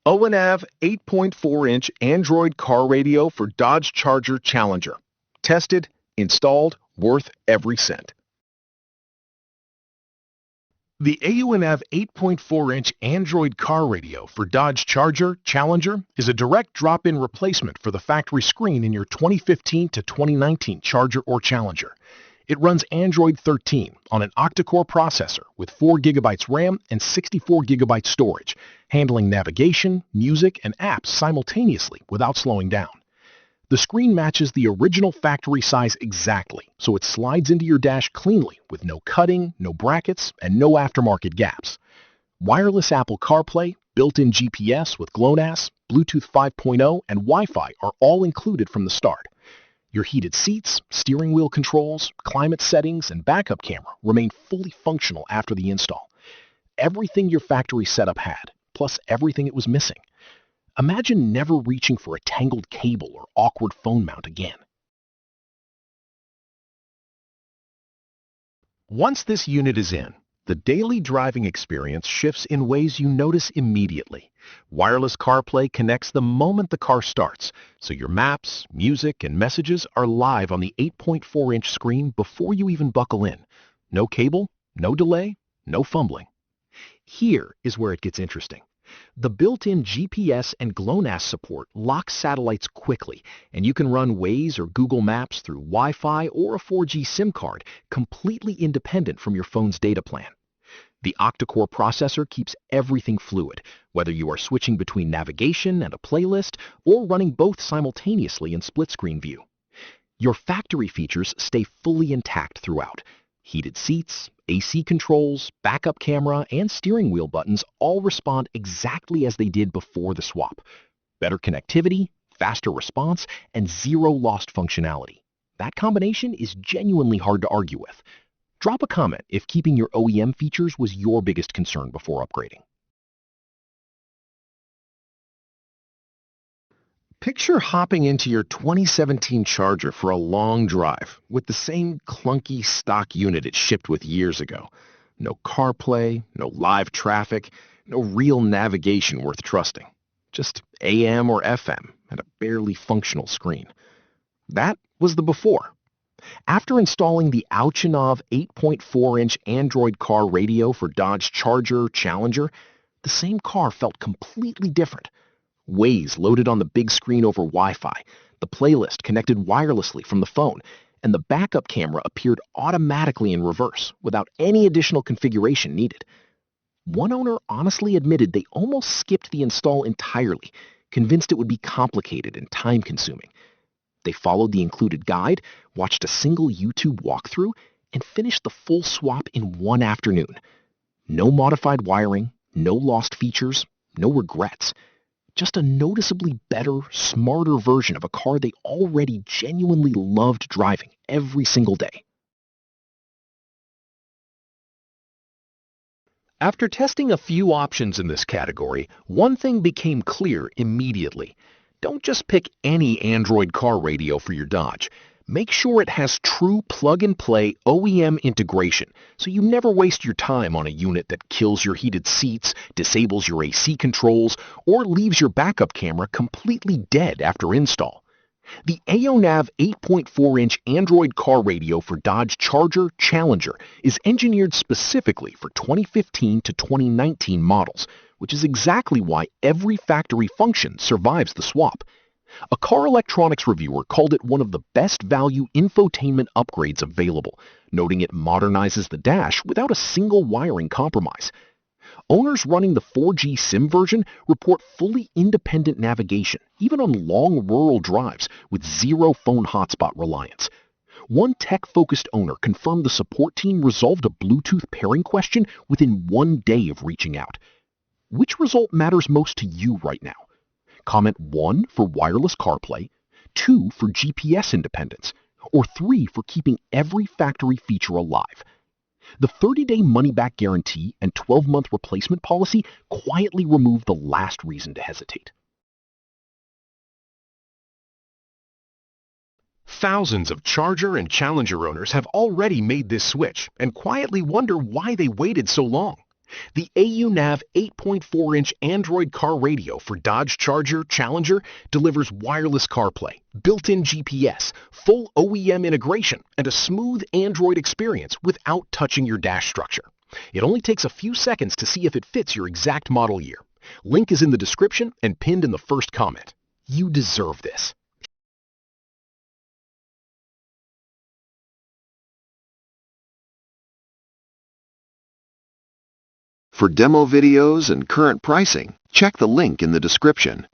aoonav 8.4-inch Android car radio for Dodge Charger Challenger. Tested, installed, worth every cent. The aoonav 8.4-inch Android car radio for Dodge Charger Challenger is a direct drop-in replacement for the factory screen in your 2015 to 2019 Charger or Challenger. It runs Android 13 on an octa-core processor with 4 GB RAM and 64 GB storage, handling navigation, music, and apps simultaneously without slowing down. The screen matches the original factory size exactly, so it slides into your dash cleanly with no cutting, no brackets, and no aftermarket gaps. Wireless Apple CarPlay, built-in GPS with GLONASS, Bluetooth 5.0, and Wi-Fi are all included from the start. Your heated seats, steering wheel controls, climate settings, and backup camera remain fully functional after the install. Everything your factory setup had, plus everything it was missing. Imagine never reaching for a tangled cable or awkward phone mount again. Once this unit is in, the daily driving experience shifts in ways you notice immediately. Wireless CarPlay connects the moment the car starts, so your maps, music, and messages are live on the 8.4-inch screen before you even buckle in. No cable, no delay, no fumbling. Here is where it gets interesting. The built-in GPS and GLONASS support locks satellites quickly, and you can run Waze or Google Maps through Wi-Fi or a 4G SIM card, completely independent from your phone's data plan. The octa-core processor keeps everything fluid, whether you are switching between navigation and a playlist or running both simultaneously in split-screen view. Your factory features stay fully intact throughout. Heated seats, AC controls, backup camera, and steering wheel buttons all respond exactly as they did before the swap. Better connectivity, faster response, and zero lost functionality. That combination is genuinely hard to argue with. Drop a comment if keeping your OEM features was your biggest concern before upgrading. Picture hopping into your 2017 Charger for a long drive with the same clunky stock unit it shipped with years ago. No CarPlay, no live traffic, no real navigation worth trusting. Just AM or FM and a barely functional screen. That was the before. After installing the aoonav 8.4-inch Android car radio for Dodge Charger Challenger, the same car felt completely different. Waze loaded on the big screen over Wi-Fi, the playlist connected wirelessly from the phone, and the backup camera appeared automatically in reverse without any additional configuration needed. One owner honestly admitted they almost skipped the install entirely, convinced it would be complicated and time-consuming. They followed the included guide, watched a single YouTube walkthrough, and finished the full swap in one afternoon. No modified wiring, no lost features, no regrets. Just a noticeably better, smarter version of a car they already genuinely loved driving every single day. After testing a few options in this category, one thing became clear immediately. Don't just pick any Android car radio for your Dodge. Make sure it has true plug-and-play OEM integration, so you never waste your time on a unit that kills your heated seats, disables your AC controls, or leaves your backup camera completely dead after install. The aoonav 8.4-inch Android car radio for Dodge Charger Challenger is engineered specifically for 2015 to 2019 models, which is exactly why every factory function survives the swap. A car electronics reviewer called it one of the best value infotainment upgrades available, noting it modernizes the dash without a single wiring compromise. Owners running the 4G SIM version report fully independent navigation, even on long rural drives with zero phone hotspot reliance. One tech-focused owner confirmed the support team resolved a Bluetooth pairing question within 1 day of reaching out. Which result matters most to you right now? Comment 1 for wireless CarPlay, 2 for GPS independence, or 3 for keeping every factory feature alive. The 30-day money-back guarantee and 12-month replacement policy quietly remove the last reason to hesitate. Thousands of Charger and Challenger owners have already made this switch and quietly wonder why they waited so long. The aoonav 8.4-inch Android car radio for Dodge Charger Challenger delivers wireless CarPlay, built-in GPS, full OEM integration, and a smooth Android experience without touching your dash structure. It only takes a few seconds to see if it fits your exact model year. Link is in the description and pinned in the first comment. You deserve this. For demo videos and current pricing, check the link in the description.